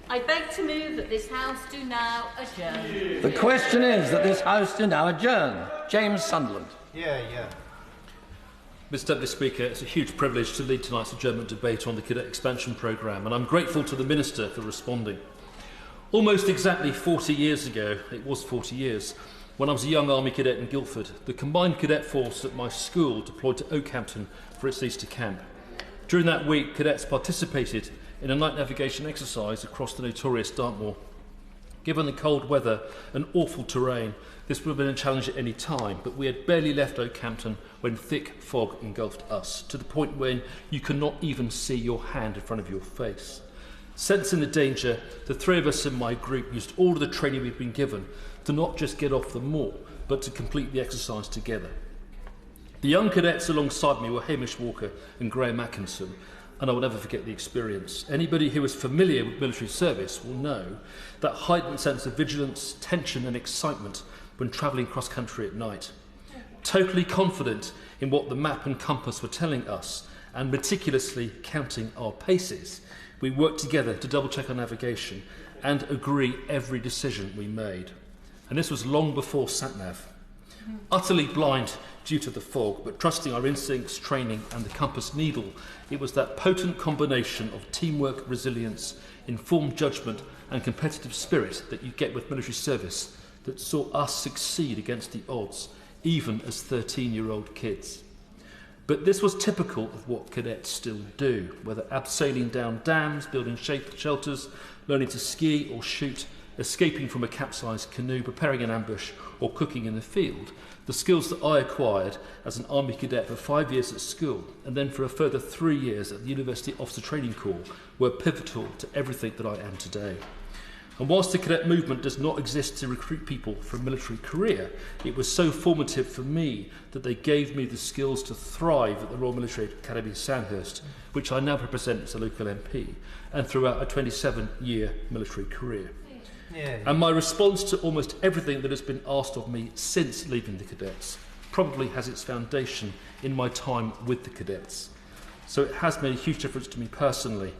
I beg to move that this House do now adjourn. The question is that this House do now adjourn. James Sunderland. Yeah. Mr Deputy Speaker, it's a huge privilege to lead tonight's adjournment debate on the Cadet Expansion Programme, and I'm grateful to the Minister for responding. Almost exactly 40 years ago, it was 40 years, when I was a young Army cadet in Guildford, the combined cadet force at my school deployed to Oakhampton for its Easter camp. During that week, cadets participated in a night navigation exercise across the notorious Dartmoor. Given the cold weather and awful terrain, this would have been a challenge at any time, but we had barely left Oakhampton when thick fog engulfed us, to the point when you could not even see your hand in front of your face. Sensing the danger, the three of us in my group used all of the training we'd been given to not just get off the moor, but to complete the exercise together. The young cadets alongside me were Hamish Walker and Graham Atkinson, and I will never forget the experience. Anybody who is familiar with military service will know that heightened sense of vigilance, tension and excitement when travelling cross-country at night. Totally confident in what the map and compass were telling us and meticulously counting our paces, we worked together to double-check our navigation and agree every decision we made. And this was long before sat-nav. Utterly blind due to the fog, but trusting our instincts, training and the compass needle, it was that potent combination of teamwork, resilience, informed judgment and competitive spirit that you get with military service that saw us succeed against the odds, even as 13-year-old kids. But this was typical of what cadets still do, whether abseiling down dams, building shelters, learning to ski or shoot, escaping from a capsized canoe, preparing an ambush or cooking in the field. The skills that I acquired as an Army cadet for 5 years at school and then for a further 3 years at the University Officer Training Corps were pivotal to everything that I am today. And whilst the cadet movement does not exist to recruit people for a military career, it was so formative for me that they gave me the skills to thrive at the Royal Military Academy Sandhurst, which I now represent as a local MP, and throughout a 27-year military career. And my response to almost everything that has been asked of me since leaving the cadets probably has its foundation in my time with the cadets. So it has made a huge difference to me personally.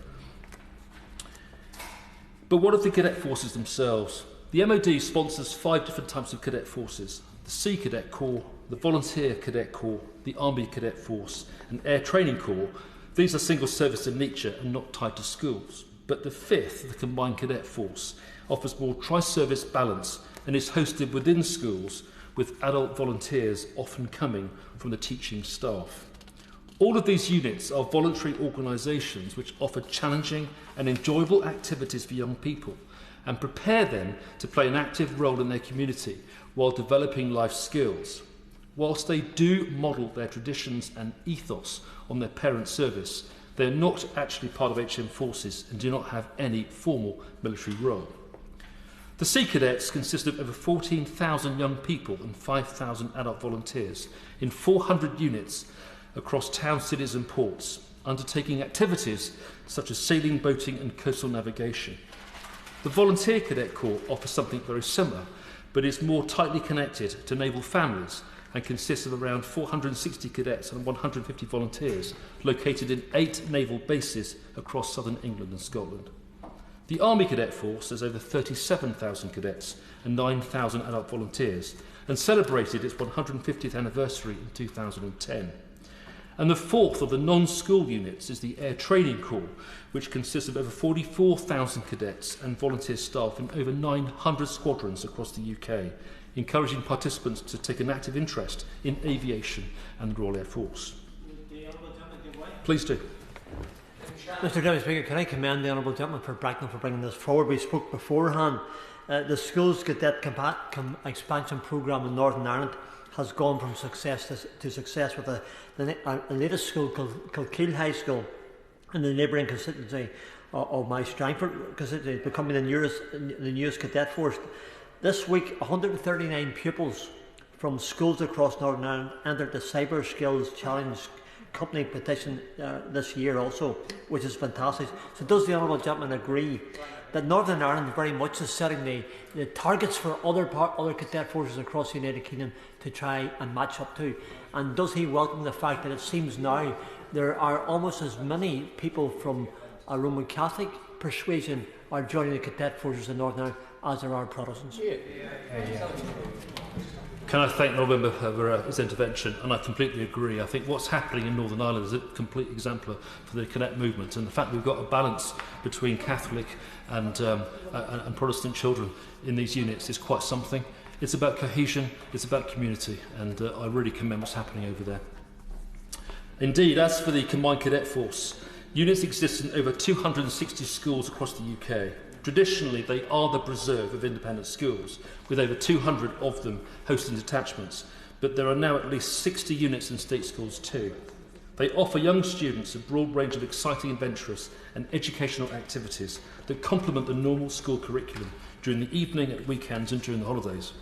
But what of the cadet forces themselves? The MOD sponsors 5 different types of cadet forces: the Sea Cadet Corps, the Volunteer Cadet Corps, the Army Cadet Force and Air Training Corps. These are single service in nature and not tied to schools. But the 5th, the Combined Cadet Force, offers more tri-service balance and is hosted within schools with adult volunteers often coming from the teaching staff. All of these units are voluntary organisations which offer challenging and enjoyable activities for young people and prepare them to play an active role in their community while developing life skills. Whilst they do model their traditions and ethos on their parent service, they are not actually part of HM forces and do not have any formal military role. The Sea Cadets consist of over 14,000 young people and 5,000 adult volunteers in 400 units across towns, cities and ports, undertaking activities such as sailing, boating and coastal navigation. The Volunteer Cadet Corps offers something very similar, but is more tightly connected to naval families and consists of around 460 cadets and 150 volunteers located in 8 naval bases across southern England and Scotland. The Army Cadet Force has over 37,000 cadets and 9,000 adult volunteers and celebrated its 150th anniversary in 2010. And the 4th of the non-school units is the Air Training Corps, which consists of over 44,000 cadets and volunteer staff in over 900 squadrons across the UK, encouraging participants to take an active interest in aviation and the Royal Air Force. Please do. Mr Deputy Speaker, can I commend the Honourable Gentleman for Bracknell for bringing this forward? We spoke beforehand. The Schools Cadet Expansion Programme in Northern Ireland has gone from success to success with the latest school, Kilkeel High School, in the neighbouring constituency of my Strangford constituency, becoming the newest cadet force. This week, 139 pupils from schools across Northern Ireland entered the Cyber Skills Challenge company petition this year also, which is fantastic. So does the Honourable Gentleman agree that Northern Ireland very much is setting the targets for other cadet forces across the United Kingdom to try and match up to? And does he welcome the fact that it seems now there are almost as many people from a Roman Catholic persuasion are joining the cadet forces in Northern Ireland as there are Protestants. Can I thank the Honourable Member for his intervention? And I completely agree. I think what's happening in Northern Ireland is a complete exemplar for the Cadet movement, and the fact we've got a balance between Catholic and Protestant children in these units is quite something. It's about cohesion, it's about community, and I really commend what's happening over there. Indeed, as for the Combined Cadet Force, units exist in over 260 schools across the UK. Traditionally, they are the preserve of independent schools, with over 200 of them hosting detachments, but there are now at least 60 units in state schools too. They offer young students a broad range of exciting, adventurous and educational activities that complement the normal school curriculum during the evening, at weekends and during the holidays.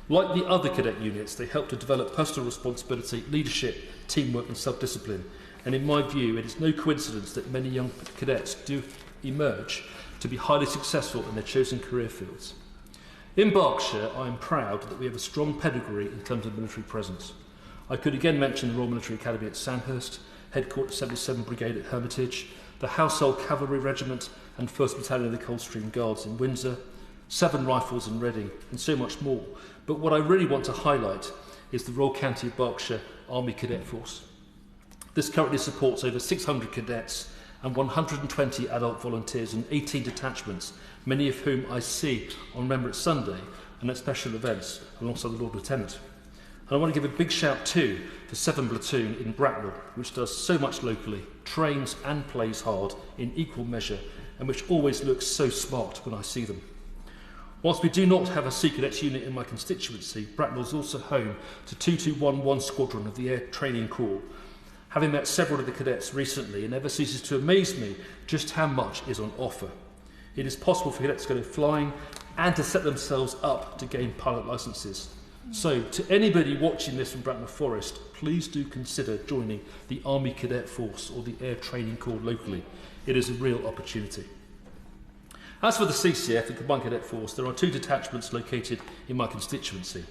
Like the other cadet units, they help to develop personal responsibility, leadership, teamwork and self-discipline, and in my view, it is no coincidence that many young cadets do emerge to be highly successful in their chosen career fields. In Berkshire, I am proud that we have a strong pedigree in terms of military presence. I could again mention the Royal Military Academy at Sandhurst, Headquarters 77 Brigade at Hermitage, the Household Cavalry Regiment and 1st Battalion of the Coldstream Guards in Windsor, 7 Rifles in Reading, and so much more. But what I really want to highlight is the Royal County of Berkshire Army Cadet Force. This currently supports over 600 cadets and 120 adult volunteers and 18 detachments, many of whom I see on Remembrance Sunday and at special events alongside the Lord Lieutenant. And I want to give a big shout too to 7 Platoon in Bracknell, which does so much locally, trains and plays hard in equal measure, and which always looks so smart when I see them. Whilst we do not have a Sea Cadets unit in my constituency, Bracknell is also home to 2211 Squadron of the Air Training Corps. Having met several of the cadets recently, it never ceases to amaze me just how much is on offer. It is possible for cadets to go flying and to set themselves up to gain pilot licences. So, to anybody watching this from Bracknell Forest, please do consider joining the Army Cadet Force or the Air Training Corps locally. It is a real opportunity. As for the CCF, the Combined Cadet Force, there are 2 detachments located in my constituency.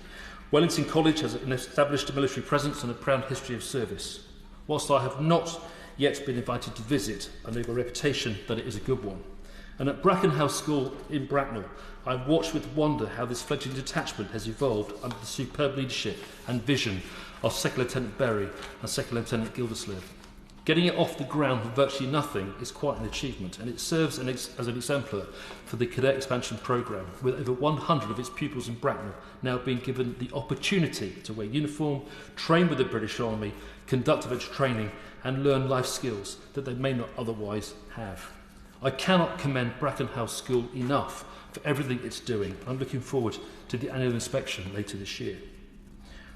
Wellington College has an established military presence and a proud history of service. Whilst I have not yet been invited to visit, I know by reputation that it is a good one. And at Bracknell School in Bracknell, I have watched with wonder how this fledgling detachment has evolved under the superb leadership and vision of Second Lieutenant Berry and Second Lieutenant Gildersleeve. Getting it off the ground with virtually nothing is quite an achievement, and it serves as an exemplar for the Cadet Expansion Programme, with over 100 of its pupils in Bracknell now being given the opportunity to wear uniform, train with the British Army, conduct event training and learn life skills that they may not otherwise have. I cannot commend Bracknell School enough for everything it's doing. I'm looking forward to the annual inspection later this year.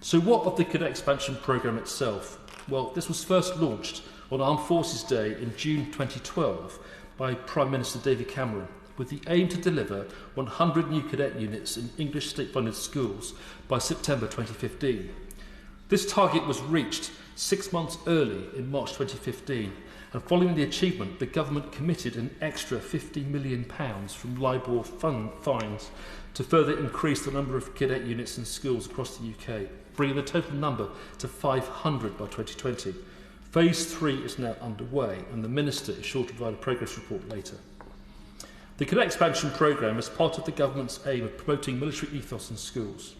So what of the Cadet Expansion Programme itself? Well, this was first launched on Armed Forces Day in June 2012 by Prime Minister David Cameron, with the aim to deliver 100 new cadet units in English state-funded schools by September 2015. This target was reached 6 months early in March 2015, and following the achievement, the government committed an extra £50 million from LIBOR fines to further increase the number of cadet units in schools across the UK, bringing the total number to 500 by 2020. Phase 3 is now underway, and the Minister is sure to provide a progress report later. The Cadet Expansion Programme is part of the government's aim of promoting military ethos in schools.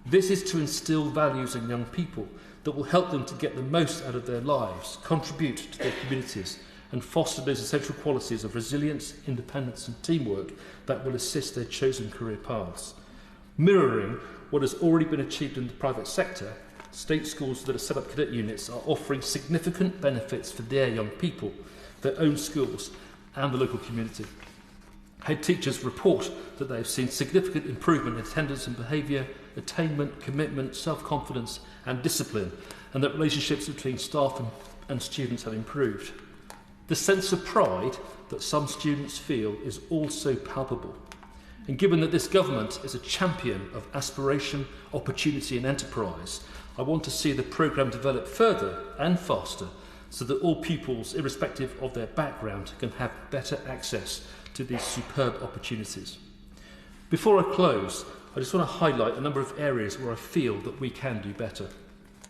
This is to instil values in young people that will help them to get the most out of their lives, contribute to their communities, and foster those essential qualities of resilience, independence and teamwork that will assist their chosen career paths. Mirroring what has already been achieved in the private sector, state schools that have set up cadet units are offering significant benefits for their young people, their own schools and the local community. Head teachers report that they have seen significant improvement in attendance and behaviour, attainment, commitment, self-confidence and discipline, and that relationships between staff and students have improved. The sense of pride that some students feel is also palpable. And given that this government is a champion of aspiration, opportunity and enterprise, I want to see the programme develop further and faster so that all pupils, irrespective of their background, can have better access to these superb opportunities. Before I close, I just want to highlight a number of areas where I feel that we can do better.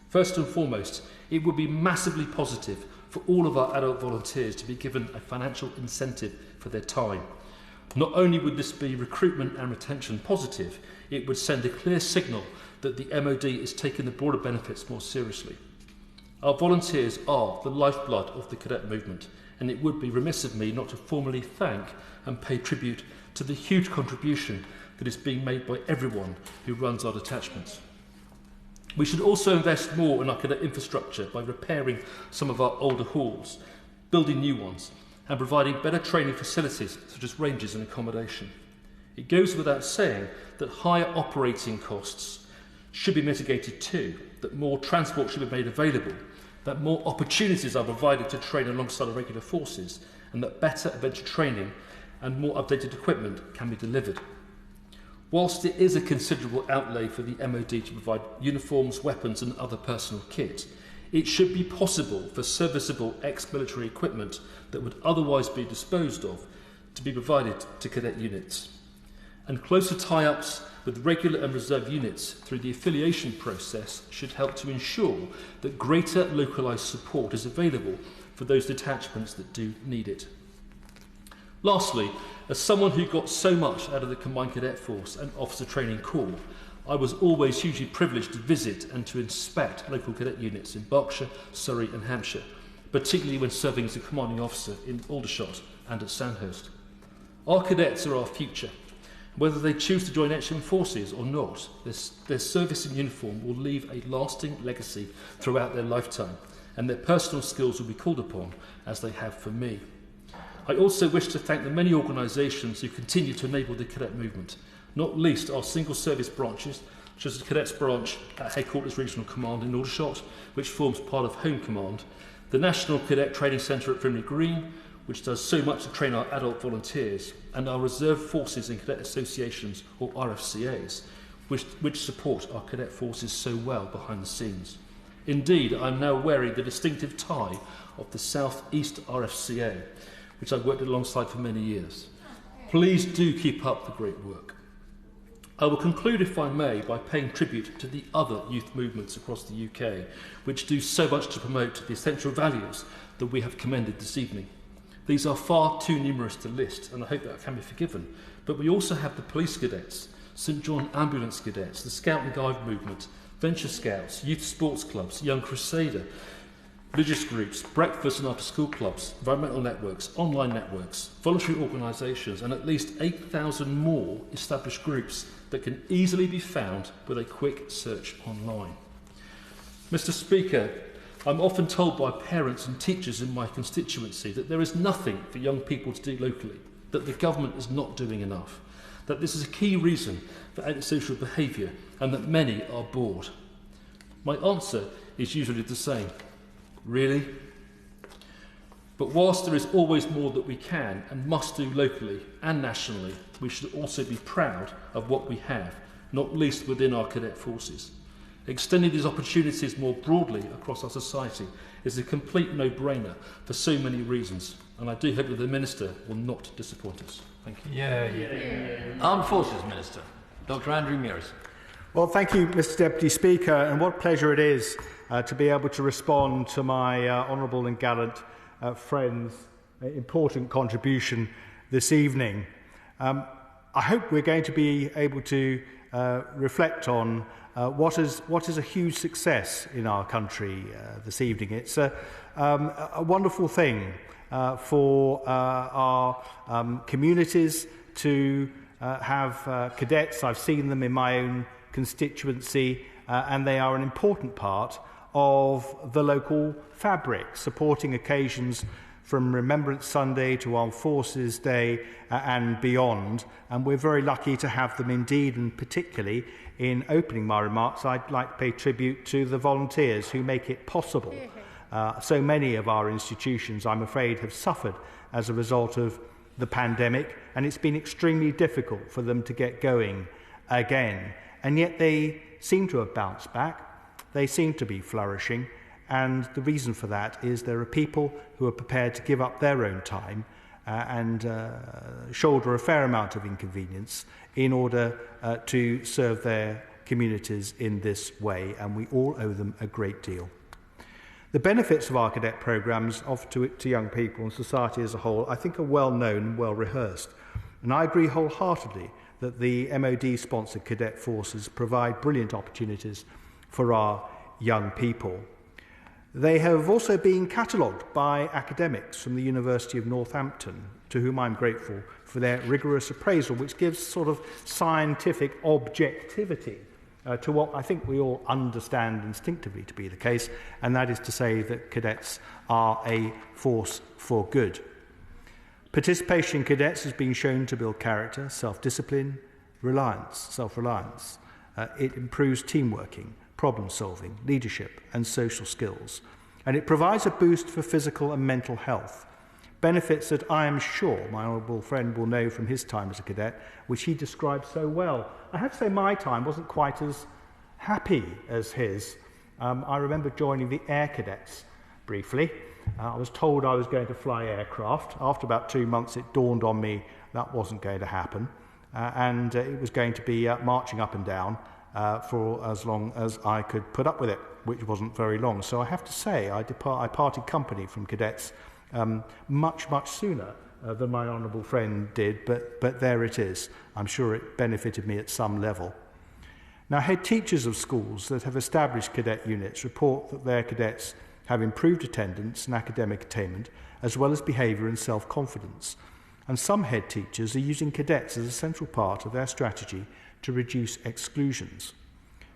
First and foremost, it would be massively positive for all of our adult volunteers to be given a financial incentive for their time. Not only would this be recruitment and retention positive, it would send a clear signal that the MOD is taking the broader benefits more seriously. Our volunteers are the lifeblood of the cadet movement, and it would be remiss of me not to formally thank and pay tribute to the huge contribution that is being made by everyone who runs our detachments. We should also invest more in our cadet infrastructure by repairing some of our older halls, building new ones, and providing better training facilities such as ranges and accommodation. It goes without saying that higher operating costs should be mitigated too, that more transport should be made available, that more opportunities are provided to train alongside our regular forces, and that better adventure training and more updated equipment can be delivered. Whilst it is a considerable outlay for the MOD to provide uniforms, weapons and other personal kit, it should be possible for serviceable ex-military equipment that would otherwise be disposed of to be provided to cadet units. And closer tie-ups with regular and reserve units through the affiliation process should help to ensure that greater localised support is available for those detachments that do need it. Lastly, as someone who got so much out of the Combined Cadet Force and Officer Training Corps, I was always hugely privileged to visit and to inspect local cadet units in Berkshire, Surrey and Hampshire, particularly when serving as a commanding officer in Aldershot and at Sandhurst. Our cadets are our future. Whether they choose to join HM forces or not, their service in uniform will leave a lasting legacy throughout their lifetime, and their personal skills will be called upon as they have for me. I also wish to thank the many organisations who continue to enable the cadet movement, not least our single service branches, such as the Cadets Branch at Headquarters Regional Command in Aldershot, which forms part of Home Command, the National Cadet Training Centre at Frimley Green, which does so much to train our adult volunteers, and our Reserve Forces and Cadet Associations, or RFCAs, which support our cadet forces so well behind the scenes. Indeed, I am now wearing the distinctive tie of the South East RFCA, which I've worked alongside for many years. Please do keep up the great work. I will conclude, if I may, by paying tribute to the other youth movements across the UK, which do so much to promote the essential values that we have commended this evening. These are far too numerous to list, and I hope that can be forgiven, but we also have the Police Cadets, St John Ambulance Cadets, the Scout and Guide Movement, Venture Scouts, Youth Sports Clubs, Young Crusader, religious groups, breakfast and after-school clubs, environmental networks, online networks, voluntary organisations, and at least 8,000 more established groups that can easily be found with a quick search online. Mr Speaker, I'm often told by parents and teachers in my constituency that there is nothing for young people to do locally, that the government is not doing enough, that this is a key reason for antisocial behaviour, and that many are bored. My answer is usually the same. Really? But whilst there is always more that we can and must do locally and nationally, we should also be proud of what we have, not least within our cadet forces. Extending these opportunities more broadly across our society is a complete no-brainer for so many reasons, and I do hope that the Minister will not disappoint us. Thank you. Armed Forces Minister, Dr. Andrew Murrison. Well, thank you, Mr Deputy Speaker, and what pleasure it is to be able to respond to my honourable and gallant friend's important contribution this evening. I hope we're going to be able to reflect on what is a huge success in our country this evening. It's a wonderful thing for our communities to have cadets. I've seen them in my own constituency, and they are an important part of the local fabric, supporting occasions from Remembrance Sunday to Armed Forces Day and beyond. And we're very lucky to have them indeed, and particularly in opening my remarks, I'd like to pay tribute to the volunteers who make it possible. So many of our institutions, I'm afraid, have suffered as a result of the pandemic, and it's been extremely difficult for them to get going again. And yet they seem to have bounced back. They seem to be flourishing, and the reason for that is there are people who are prepared to give up their own time and shoulder a fair amount of inconvenience in order to serve their communities in this way, and we all owe them a great deal. The benefits of our cadet programmes offered to young people and society as a whole, I think, are well known and well rehearsed. And I agree wholeheartedly that the MOD-sponsored cadet forces provide brilliant opportunities for our young people. They have also been catalogued by academics from the University of Northampton, to whom I'm grateful for their rigorous appraisal, which gives sort of scientific objectivity to what I think we all understand instinctively to be the case, and that is to say that cadets are a force for good. Participation in cadets has been shown to build character, self-discipline, self-reliance. It improves teamworking, problem-solving, leadership and social skills. And it provides a boost for physical and mental health. Benefits that I am sure my honourable friend will know from his time as a cadet, which he described so well. I have to say my time wasn't quite as happy as his. I remember joining the Air Cadets briefly. I was told I was going to fly aircraft. After about 2 months, it dawned on me that wasn't going to happen. And it was going to be marching up and down for as long as I could put up with it, which wasn't very long. So I have to say I parted company from cadets much sooner than my honourable friend did, but there it is. I'm sure it benefited me at some level. Now, head teachers of schools that have established cadet units report that their cadets have improved attendance and academic attainment, as well as behaviour and self-confidence. And some head teachers are using cadets as a central part of their strategy to reduce exclusions.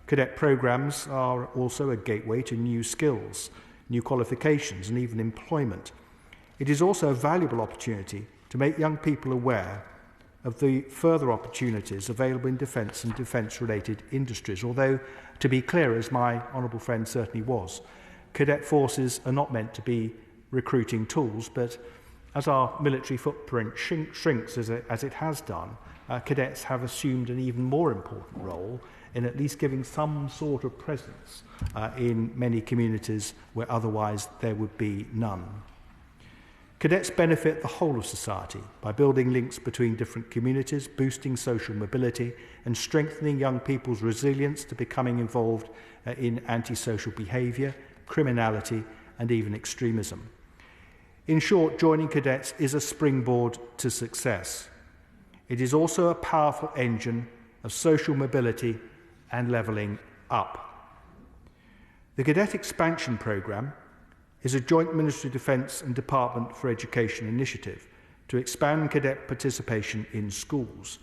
Cadet programmes are also a gateway to new skills, new qualifications and even employment. It is also a valuable opportunity to make young people aware of the further opportunities available in defence and defence-related industries, although, to be clear, as my honourable friend certainly was, cadet forces are not meant to be recruiting tools, but as our military footprint shrinks as it has done, cadets have assumed an even more important role in at least giving some sort of presence in many communities where otherwise there would be none. Cadets benefit the whole of society by building links between different communities, boosting social mobility and strengthening young people's resilience to becoming involved in antisocial behaviour, criminality and even extremism. In short, joining cadets is a springboard to success. It is also a powerful engine of social mobility and levelling up. The Cadet Expansion Programme is a joint Ministry of Defence and Department for Education initiative to expand cadet participation in schools.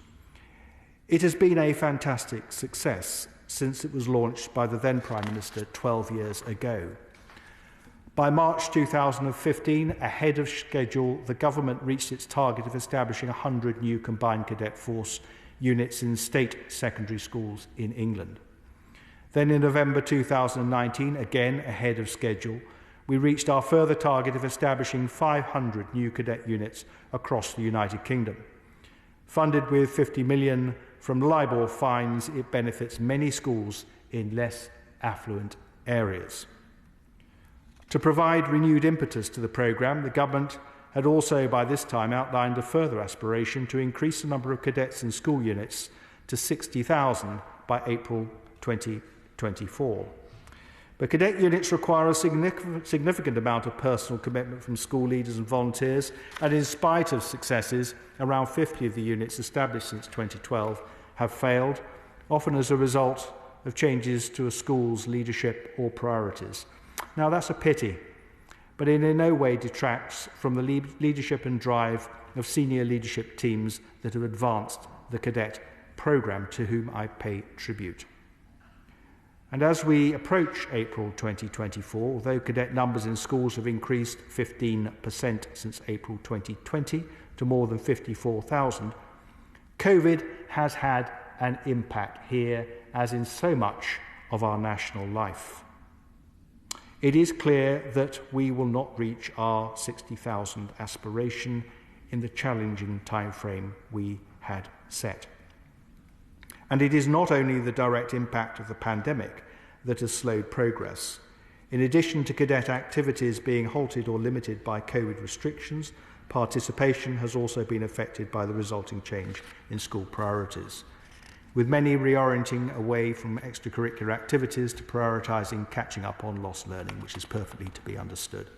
It has been a fantastic success since it was launched by the then Prime Minister 12 years ago. By March 2015, ahead of schedule, the government reached its target of establishing 100 new combined cadet force units in state secondary schools in England. Then in November 2019, again ahead of schedule, we reached our further target of establishing 500 new cadet units across the United Kingdom. Funded with 50 million from LIBOR fines, it benefits many schools in less affluent areas. To provide renewed impetus to the programme, the government had also by this time outlined a further aspiration to increase the number of cadets in school units to 60,000 by April 2024. But cadet units require a significant amount of personal commitment from school leaders and volunteers, and in spite of successes, around 50 of the units established since 2012 have failed, often as a result of changes to a school's leadership or priorities. Now, that's a pity, but it in no way detracts from the leadership and drive of senior leadership teams that have advanced the cadet programme, to whom I pay tribute. And as we approach April 2024, although cadet numbers in schools have increased 15% since April 2020 to more than 54,000, COVID has had an impact here, as in so much of our national life. It is clear that we will not reach our 60,000 aspiration in the challenging timeframe we had set. And it is not only the direct impact of the pandemic that has slowed progress. In addition to cadet activities being halted or limited by COVID restrictions, participation has also been affected by the resulting change in school priorities. with many reorienting away from extracurricular activities to prioritising catching up on lost learning, which is perfectly to be understood.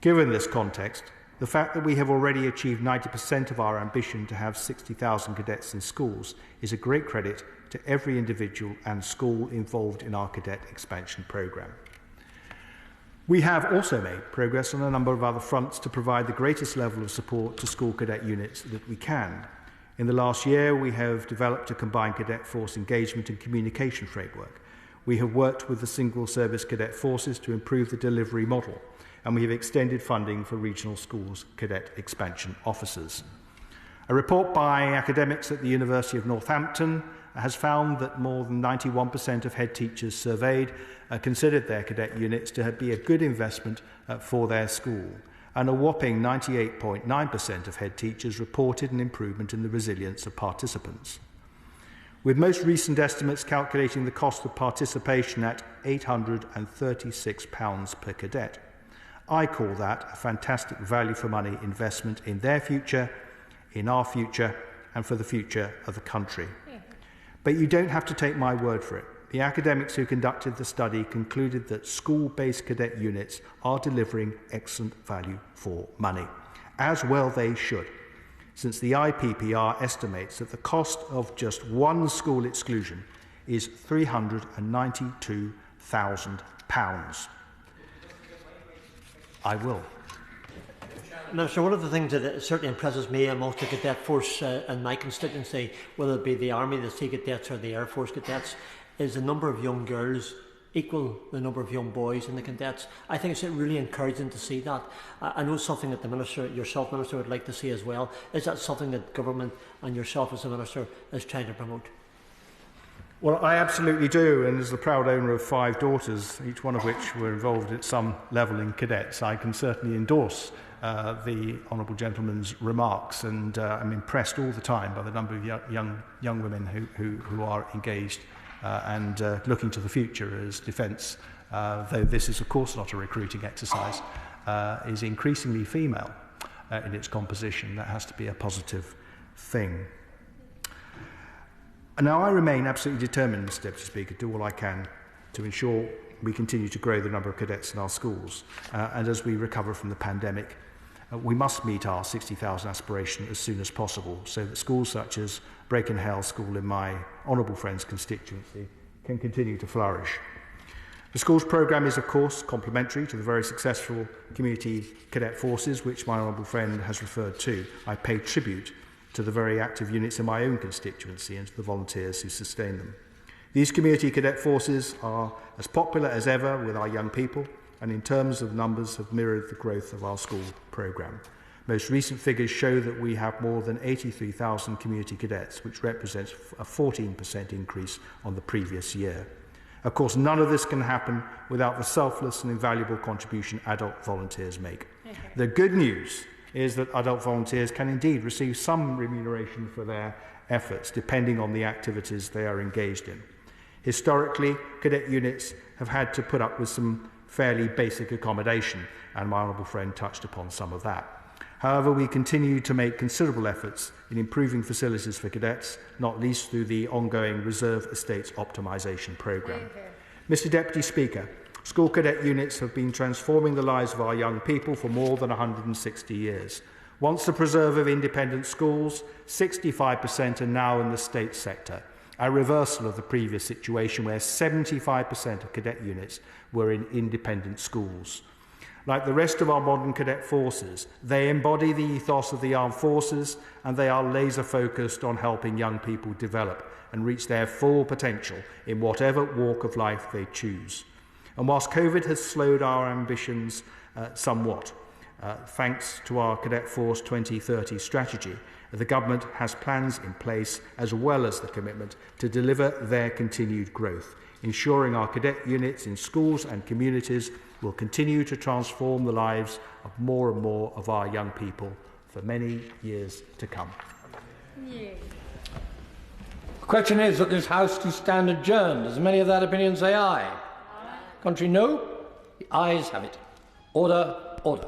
Given this context, the fact that we have already achieved 90% of our ambition to have 60,000 cadets in schools is a great credit to every individual and school involved in our cadet expansion programme. We have also made progress on a number of other fronts to provide the greatest level of support to school cadet units that we can. In the last year, we have developed a combined cadet force engagement and communication framework. We have worked with the single service cadet forces to improve the delivery model, and we have extended funding for regional schools cadet expansion officers. A report by academics at the University of Northampton has found that more than 91% of head teachers surveyed considered their cadet units to be a good investment for their school, and a whopping 98.9% of head teachers reported an improvement in the resilience of participants. With most recent estimates calculating the cost of participation at £836 per cadet, I call that a fantastic value for money investment in their future, in our future, and for the future of the country. But you don't have to take my word for it. The academics who conducted the study concluded that school-based cadet units are delivering excellent value for money, as well they should, since the IPPR estimates that the cost of just one school exclusion is £392,000. I will. Minister, one of the things that certainly impresses me amongst the cadet force in my constituency, whether it be the Army, the Sea Cadets or the Air Force Cadets, is the number of young girls equal the number of young boys in the cadets. I think it's really encouraging to see that. I know it's something that the Minister, yourself Minister, would like to see as well. Is that something that government and yourself as a Minister is trying to promote? Well, I absolutely do, and as the proud owner of 5 daughters, each one of which were involved at some level in cadets, I can certainly endorse the Honourable Gentleman's remarks, and I'm impressed all the time by the number of young women who are engaged and looking to the future as defence, though this is of course not a recruiting exercise, is increasingly female in its composition. That has to be a positive thing. And now I remain absolutely determined, Mr Deputy Speaker, to do all I can to ensure we continue to grow the number of cadets in our schools. And as we recover from the pandemic, we must meet our 60,000 aspiration as soon as possible so that schools such as Bracknell School in my honourable friend's constituency can continue to flourish. The schools programme is of course complementary to the very successful community cadet forces which my honourable friend has referred to. I pay tribute to the very active units in my own constituency and to the volunteers who sustain them. These community cadet forces are as popular as ever with our young people, and in terms of numbers have mirrored the growth of our school programme. Most recent figures show that we have more than 83,000 community cadets, which represents a 14% increase on the previous year. Of course, none of this can happen without the selfless and invaluable contribution adult volunteers make. The good news is that adult volunteers can indeed receive some remuneration for their efforts, depending on the activities they are engaged in. Historically, cadet units have had to put up with some fairly basic accommodation, and my honourable friend touched upon some of that. However, we continue to make considerable efforts in improving facilities for cadets, not least through the ongoing Reserve Estates Optimisation Programme. Mr Deputy Speaker, school cadet units have been transforming the lives of our young people for more than 160 years. Once the preserve of independent schools, 65% are now in the state sector, a reversal of the previous situation where 75% of cadet units were in independent schools. Like the rest of our modern cadet forces, they embody the ethos of the armed forces, and they are laser focused on helping young people develop and reach their full potential in whatever walk of life they choose. And whilst COVID has slowed our ambitions somewhat, thanks to our Cadet Force 2030 strategy, the Government has plans in place as well as the commitment to deliver their continued growth, ensuring our cadet units in schools and communities will continue to transform the lives of more and more of our young people for many years to come. The question is that this House to stand adjourned. As many of that opinion say aye. Contrary, no. The ayes have it. Order, order.